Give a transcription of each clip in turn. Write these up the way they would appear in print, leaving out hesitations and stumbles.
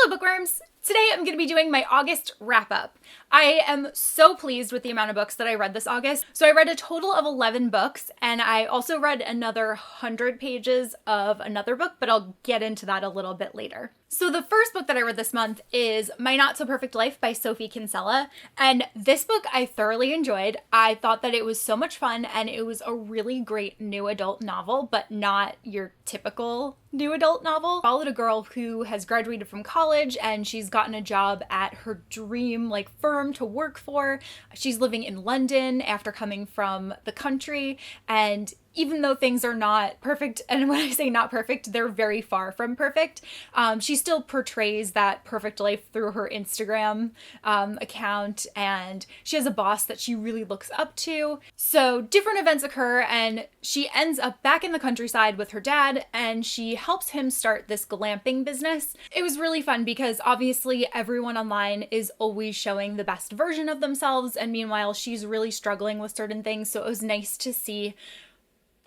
Hello bookworms! Today I'm going to be doing my August wrap-up. I am so pleased with the amount of books that I read this August. So I read a total of 11 books, and I also read another 100 pages of another book, but I'll get into that a little bit later. So the first book that I read this month is My Not So Perfect Life by Sophie Kinsella, and this book I thoroughly enjoyed. I thought that it was so much fun, and it was a really great new adult novel, but not your typical new adult novel. Followed a girl who has graduated from college, and she's gotten a job at her dream firm to work for. She's living in London after coming from the country, and even though things are not perfect, and when I say not perfect, they're very far from perfect, she still portrays that perfect life through her Instagram account, and she has a boss that she really looks up to. So different events occur, and she ends up back in the countryside with her dad, and she helps him start this glamping business. It was really fun because obviously everyone online is always showing the best version of themselves, and meanwhile she's really struggling with certain things, so it was nice to see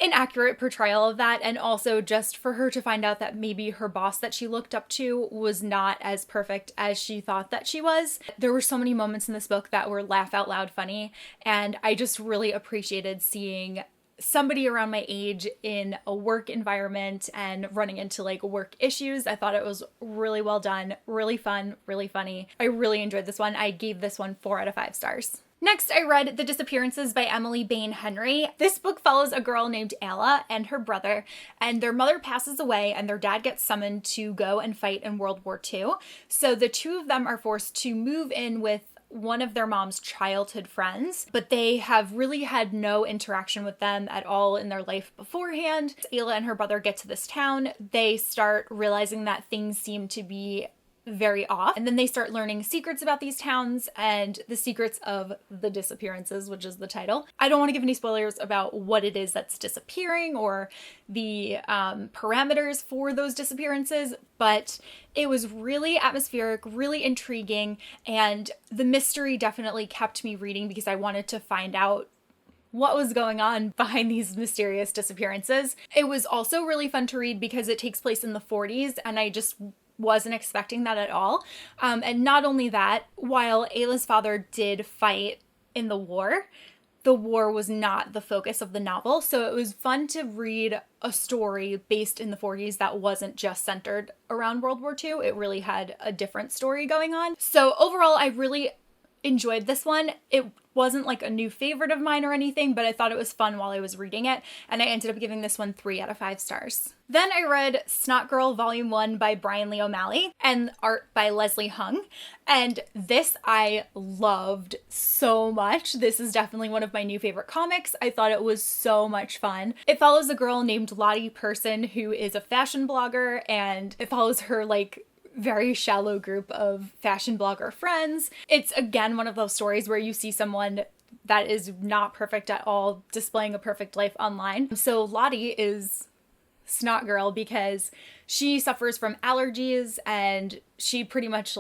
an accurate portrayal of that, and also just for her to find out that maybe her boss that she looked up to was not as perfect as she thought that she was. There were so many moments in this book that were laugh out loud funny, and I just really appreciated seeing somebody around my age in a work environment and running into work issues. I thought it was really well done, really fun, really funny. I really enjoyed this one. I gave this one 4 out of 5 stars. Next, I read The Disappearances by Emily Bain Henry. This book follows a girl named Ayla and her brother, and their mother passes away and their dad gets summoned to go and fight in World War II. So the two of them are forced to move in with one of their mom's childhood friends, but they have really had no interaction with them at all in their life beforehand. Ayla and her brother get to this town. They start realizing that things seem to be very off, and then they start learning secrets about these towns and the secrets of the disappearances, which is the title. I don't want to give any spoilers about what it is that's disappearing or the parameters for those disappearances, but it was really atmospheric, really intriguing, and the mystery definitely kept me reading because I wanted to find out what was going on behind these mysterious disappearances. It was also really fun to read because it takes place in the 40s, and I just wasn't expecting that at all. And not only that, while Ayla's father did fight in the war was not the focus of the novel. So it was fun to read a story based in the 40s that wasn't just centered around World War II. It really had a different story going on. So overall, I really enjoyed this one. It wasn't a new favorite of mine or anything, but I thought it was fun while I was reading it, and I ended up giving this one 3 out of 5 stars. Then I read Snot Girl Volume 1 by Brian Lee O'Malley and art by Leslie Hung, and this I loved so much. This is definitely one of my new favorite comics. I thought it was so much fun. It follows a girl named Lottie Person who is a fashion blogger, and it follows her very shallow group of fashion blogger friends. It's again one of those stories where you see someone that is not perfect at all displaying a perfect life online. So Lottie is Snot Girl because she suffers from allergies, and she pretty much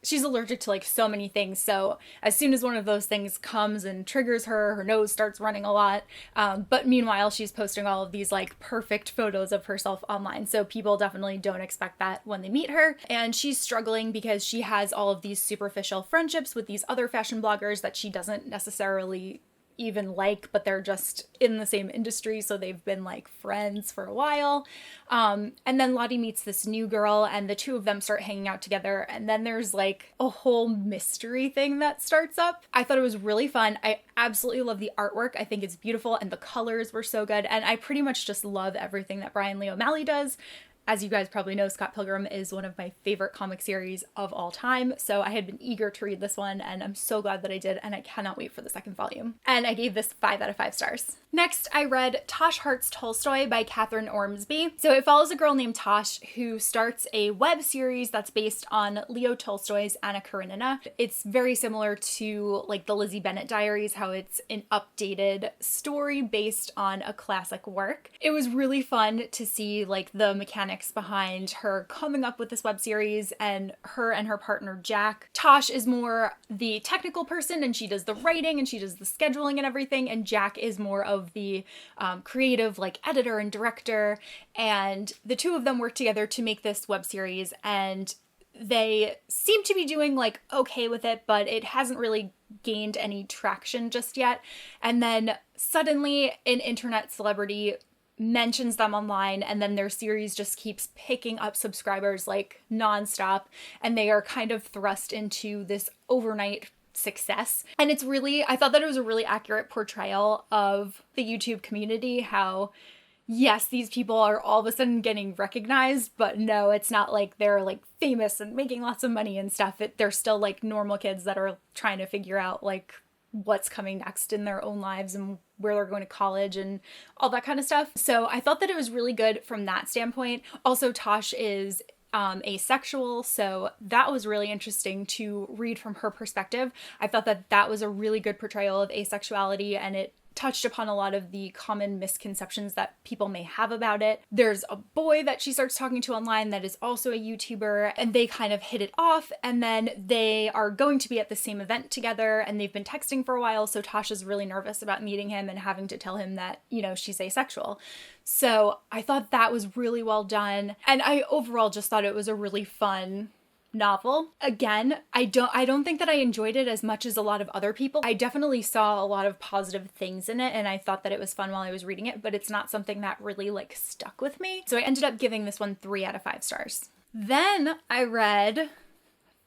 she's allergic to so many things. So as soon as one of those things comes and triggers her, her nose starts running a lot. But meanwhile, she's posting all of these perfect photos of herself online. So people definitely don't expect that when they meet her. And she's struggling because she has all of these superficial friendships with these other fashion bloggers that she doesn't necessarily even but they're just in the same industry, so they've been friends for a while. And then Lottie meets this new girl, and the two of them start hanging out together, and then there's a whole mystery thing that starts up. I thought it was really fun. I absolutely love the artwork. I think it's beautiful, and the colors were so good, and I pretty much just love everything that Brian Lee O'Malley does. As you guys probably know, Scott Pilgrim is one of my favorite comic series of all time, so I had been eager to read this one, and I'm so glad that I did, and I cannot wait for the second volume. And I gave this 5 out of 5 stars. Next, I read Tosh Hearts Tolstoy by Catherine Ormsby. So it follows a girl named Tosh who starts a web series that's based on Leo Tolstoy's Anna Karenina. It's very similar to the Lizzie Bennet Diaries, how it's an updated story based on a classic work. It was really fun to see the mechanics behind her coming up with this web series, and her partner Jack. Tosh is more the technical person, and she does the writing and she does the scheduling and everything, and Jack is more of the creative editor and director, and the two of them work together to make this web series, and they seem to be doing like okay with it, but it hasn't really gained any traction just yet. And then suddenly an internet celebrity mentions them online, and then their series just keeps picking up subscribers like nonstop, and they are kind of thrust into this overnight success. And it's really, I thought that it was a really accurate portrayal of the YouTube community, how yes, these people are all of a sudden getting recognized, but no, it's not like they're like famous and making lots of money and stuff. They're still like normal kids that are trying to figure out like what's coming next in their own lives and where they're going to college and all that kind of stuff. So I thought that it was really good from that standpoint. Also, Tosh is asexual, so that was really interesting to read from her perspective. I thought that that was a really good portrayal of asexuality, and it touched upon a lot of the common misconceptions that people may have about it. There's a boy that she starts talking to online that is also a YouTuber, and they kind of hit it off, and then they are going to be at the same event together, and they've been texting for a while, so Tasha's really nervous about meeting him and having to tell him that, you know, she's asexual. So I thought that was really well done, and I overall just thought it was a really fun novel. Again, I don't think that I enjoyed it as much as a lot of other people. I definitely saw a lot of positive things in it, and I thought that it was fun while I was reading it, but it's not something that really like stuck with me. So I ended up giving this one 3 out of 5 stars. Then I read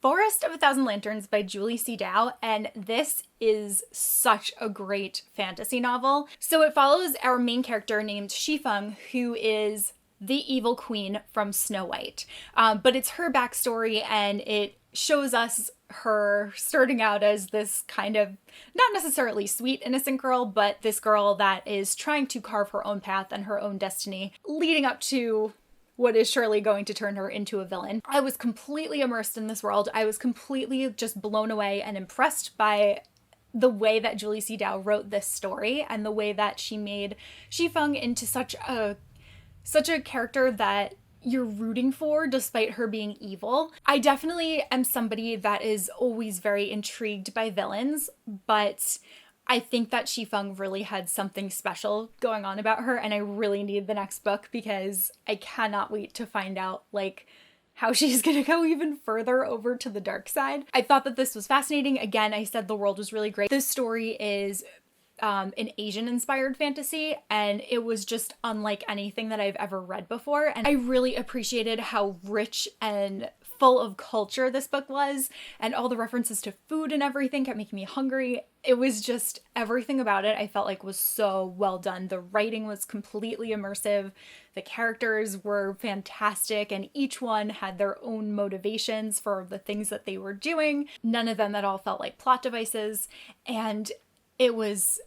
Forest of a Thousand Lanterns by Julie C. Dow, and this is such a great fantasy novel. So it follows our main character named Shifeng, who is the evil queen from Snow White. But it's her backstory, and it shows us her starting out as this kind of, not necessarily sweet, innocent girl, but this girl that is trying to carve her own path and her own destiny, leading up to what is surely going to turn her into a villain. I was completely immersed in this world. I was completely just blown away and impressed by the way that Julie C. Dow wrote this story, and the way that she made Shifeng into such a character that you're rooting for despite her being evil. I definitely am somebody that is always very intrigued by villains, but I think that Shifeng really had something special going on about her, and I really need the next book because I cannot wait to find out like how she's gonna go even further over to the dark side. I thought that this was fascinating. Again, I said the world was really great. This story is an Asian-inspired fantasy, and it was just unlike anything that I've ever read before, and I really appreciated how rich and full of culture this book was, and all the references to food and everything kept making me hungry. It was just, everything about it I felt like was so well done. The writing was completely immersive, the characters were fantastic, and each one had their own motivations for the things that they were doing. None of them at all felt like plot devices, and it was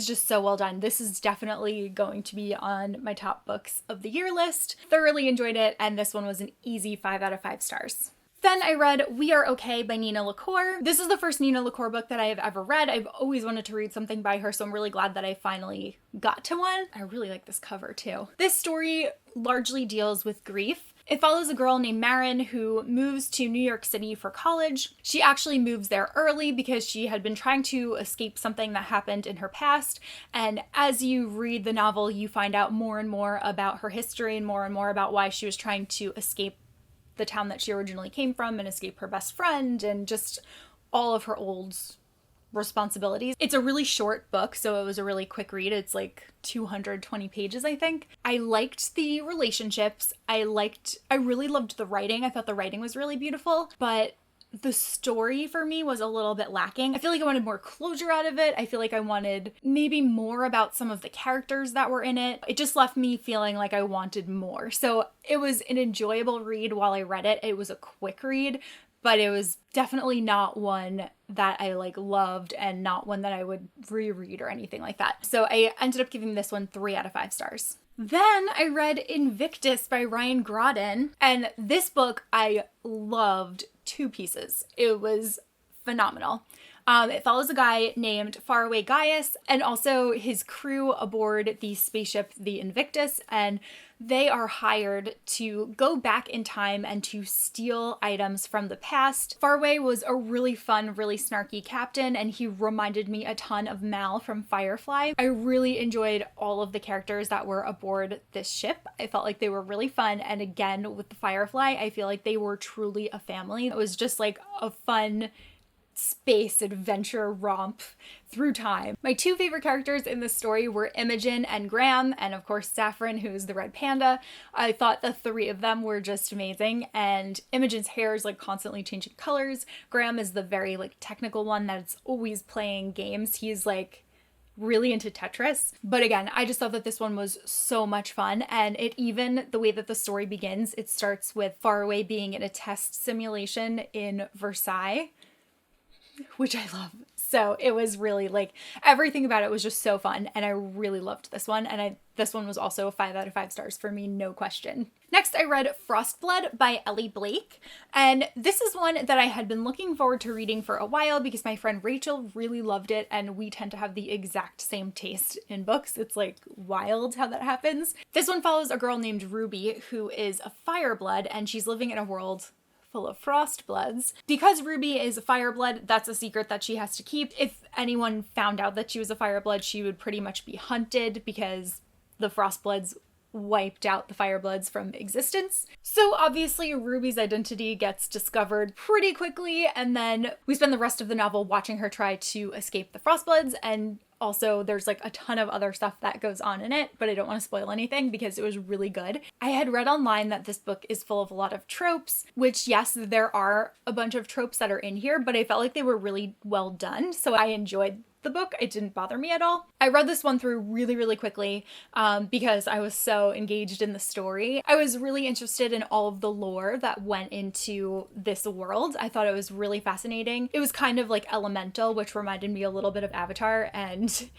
just so well done. This is definitely going to be on my top books of the year list. Thoroughly enjoyed it, and this one was an easy 5 out of 5 stars. Then I read We Are Okay by Nina LaCour. This is the first Nina LaCour book that I have ever read. I've always wanted to read something by her, so I'm really glad that I finally got to one. I really like this cover too. This story largely deals with grief. It follows a girl named Marin who moves to New York City for college. She actually moves there early because she had been trying to escape something that happened in her past. And as you read the novel, you find out more and more about her history and more about why she was trying to escape the town that she originally came from and escape her best friend and just all of her old responsibilities. It's a really short book, so it was a really quick read. It's like 220 pages, I think. I liked the relationships. I really loved the writing. I thought the writing was really beautiful, but the story for me was a little bit lacking. I feel like I wanted more closure out of it. I feel like I wanted maybe more about some of the characters that were in it. It just left me feeling like I wanted more. So it was an enjoyable read while I read it. It was a quick read, but it was definitely not one that I like loved, and not one that I would reread or anything like that. So I ended up giving this one 3 out of 5 stars. Then I read Invictus by Ryan Grodin, and this book I loved to pieces. It was phenomenal. It follows a guy named Faraway Gaius and also his crew aboard the spaceship, the Invictus, and They are hired to go back in time and to steal items from the past. Farway was a really fun, really snarky captain, and he reminded me a ton of Mal from Firefly. I really enjoyed all of the characters that were aboard this ship. I felt like they were really fun, and again, with the Firefly, I feel like they were truly a family. It was just like a fun space adventure romp through time. My two favorite characters in this story were Imogen and Graham, and of course Saffron, who's the red panda. I thought the three of them were just amazing, and Imogen's hair is like constantly changing colors. Graham is the very like technical one that's always playing games. He's like really into Tetris. But again, I just thought that this one was so much fun, and it even, the way that the story begins, it starts with Faraway being in a test simulation in Versailles, which I love. So it was really like, everything about it was just so fun, and I really loved this one, and this one was also a 5 out of 5 stars for me, no question. Next, I read Frostblood by Ellie Blake, and this is one that I had been looking forward to reading for a while because my friend Rachel really loved it, and we tend to have the exact same taste in books. It's like wild how that happens. This one follows a girl named Ruby who is a fireblood, and she's living in a world full of frostbloods. Because Ruby is a fireblood, that's a secret that she has to keep. If anyone found out that she was a fireblood, she would pretty much be hunted because the frostbloods wiped out the firebloods from existence. So obviously Ruby's identity gets discovered pretty quickly, and then we spend the rest of the novel watching her try to escape the frostbloods, and also there's like a ton of other stuff that goes on in it, but I don't want to spoil anything because it was really good. I had read online that this book is full of a lot of tropes, which yes, there are a bunch of tropes that are in here, but I felt like they were really well done, so I enjoyed the book. It didn't bother me at all. I read this one through really, really quickly because I was so engaged in the story. I was really interested in all of the lore that went into this world. I thought it was really fascinating. It was kind of like elemental, which reminded me a little bit of Avatar, and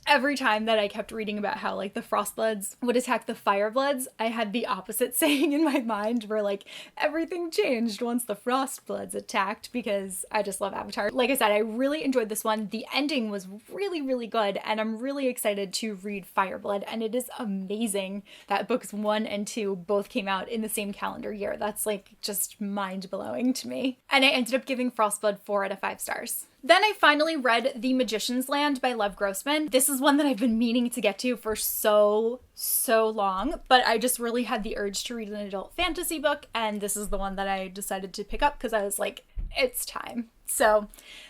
every time that I kept reading about how like the frostbloods would attack the firebloods, I had the opposite saying in my mind where like everything changed once the frostbloods attacked, because I just love Avatar. Like I said, I really enjoyed this one. The ending was really, really good, and I'm really excited to read Fireblood, and it is amazing that books 1 and 2 both came out in the same calendar year. That's like just mind-blowing to me. And I ended up giving Frostblood 4 out of 5 stars. Then I finally read The Magician's Land by Lev Grossman. This is one that I've been meaning to get to for so long, but I just really had the urge to read an adult fantasy book, and this is the one that I decided to pick up because I was like, it's time. So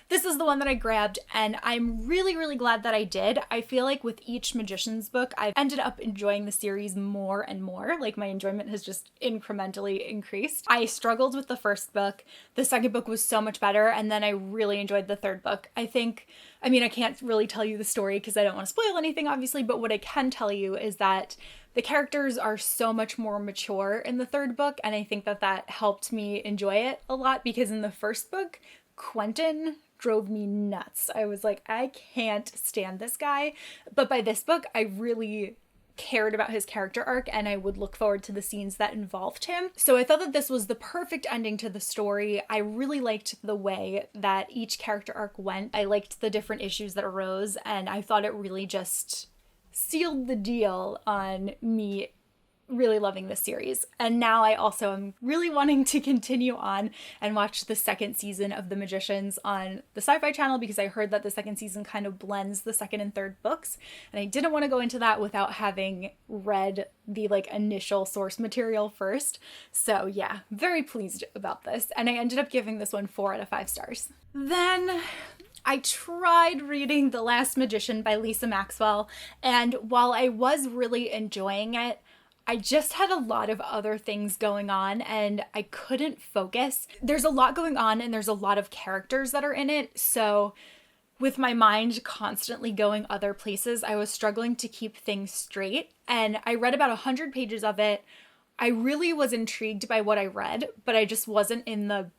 this is the one that I grabbed, and I'm really, really glad that I did. I feel like with each Magician's book, I've ended up enjoying the series more and more. Like my enjoyment has just incrementally increased. I struggled with the first book. The second book was so much better, and then I really enjoyed the third book. I can't really tell you the story because I don't want to spoil anything, obviously, but what I can tell you is that the characters are so much more mature in the third book, and I think that that helped me enjoy it a lot, because in the first book, Quentin drove me nuts. I was like, I can't stand this guy. But by this book, I really cared about his character arc, and I would look forward to the scenes that involved him. So I thought that this was the perfect ending to the story. I really liked the way that each character arc went. I liked the different issues that arose, and I thought it really just sealed the deal on me really loving this series. And now I also am really wanting to continue on and watch the second season of The Magicians on the Sci-Fi Channel, because I heard that the second season kind of blends the second and third books, and I didn't want to go into that without having read the like initial source material first. So yeah, very pleased about this, and I ended up giving this one 4 out of 5 stars. Then I tried reading The Last Magician by Lisa Maxwell, and while I was really enjoying it, I just had a lot of other things going on and I couldn't focus. There's a lot going on and there's a lot of characters that are in it, so with my mind constantly going other places, I was struggling to keep things straight. And I read about 100 pages of it. I really was intrigued by what I read, but I just wasn't in the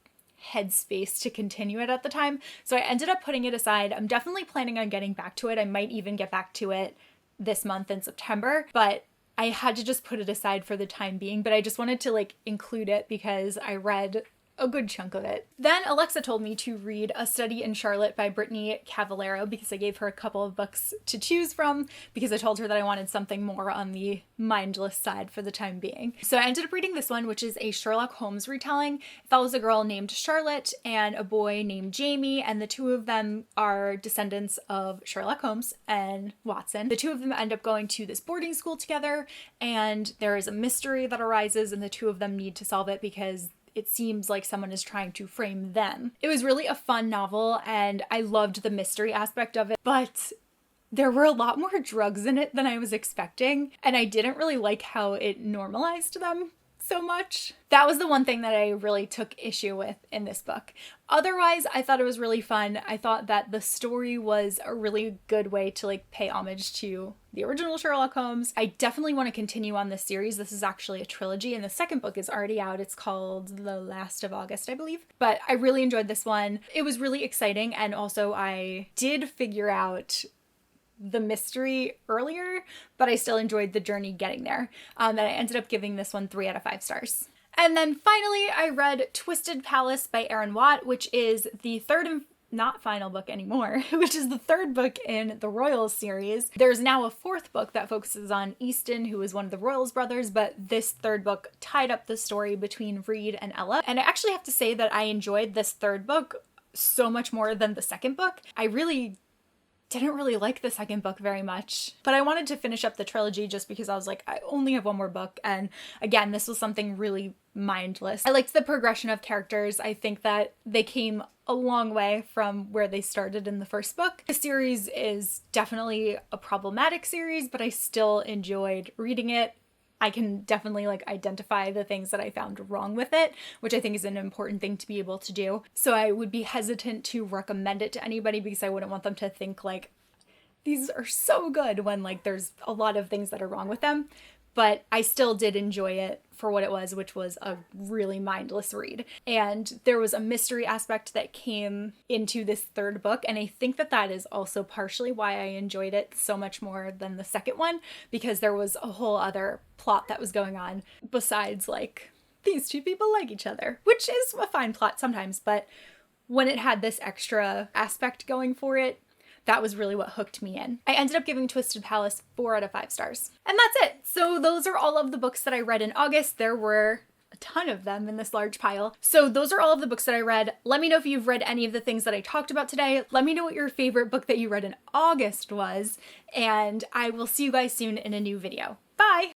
headspace to continue it at the time, so I ended up putting it aside. I'm definitely planning on getting back to it. I might even get back to it this month in September, but I had to just put it aside for the time being. But I just wanted to like include it because I read a good chunk of it. Then Alexa told me to read A Study in Charlotte by Brittany Cavallaro because I gave her a couple of books to choose from because I told her that I wanted something more on the mindless side for the time being. So I ended up reading this one, which is a Sherlock Holmes retelling. It follows a girl named Charlotte and a boy named Jamie, and the two of them are descendants of Sherlock Holmes and Watson. The two of them end up going to this boarding school together, and there is a mystery that arises, and the two of them need to solve it because it seems like someone is trying to frame them. It was really a fun novel, and I loved the mystery aspect of it, but there were a lot more drugs in it than I was expecting, and I didn't really like how it normalized them so much. That was the one thing that I really took issue with in this book. Otherwise, I thought it was really fun. I thought that the story was a really good way to like pay homage to the original Sherlock Holmes. I definitely want to continue on this series. This is actually a trilogy, and the second book is already out. It's called The Last of August, I believe. But I really enjoyed this one. It was really exciting, and also I did figure out the mystery earlier, but I still enjoyed the journey getting there. And I ended up giving this one 3 out of 5 stars. And then finally, I read Twisted Palace by Erin Watt, which is the third and not final book anymore, which is the third book in the Royals series. There's now a fourth book that focuses on Easton, who is one of the Royals brothers, but this third book tied up the story between Reed and Ella. And I actually have to say that I enjoyed this third book so much more than the second book. I didn't really like the second book very much, but I wanted to finish up the trilogy just because I was like, I only have one more book, and again, this was something really mindless. I liked the progression of characters. I think that they came a long way from where they started in the first book. The series is definitely a problematic series, but I still enjoyed reading it. I can definitely like identify the things that I found wrong with it, which I think is an important thing to be able to do. So I would be hesitant to recommend it to anybody because I wouldn't want them to think like these are so good when like there's a lot of things that are wrong with them. But I still did enjoy it for what it was, which was a really mindless read. And there was a mystery aspect that came into this third book, and I think that that is also partially why I enjoyed it so much more than the second one, because there was a whole other plot that was going on besides like, these two people like each other, which is a fine plot sometimes, but when it had this extra aspect going for it, that was really what hooked me in. I ended up giving Twisted Palace 4 out of 5 stars. And that's it. So those are all of the books that I read in August. There were a ton of them in this large pile. So those are all of the books that I read. Let me know if you've read any of the things that I talked about today. Let me know what your favorite book that you read in August was. And I will see you guys soon in a new video. Bye!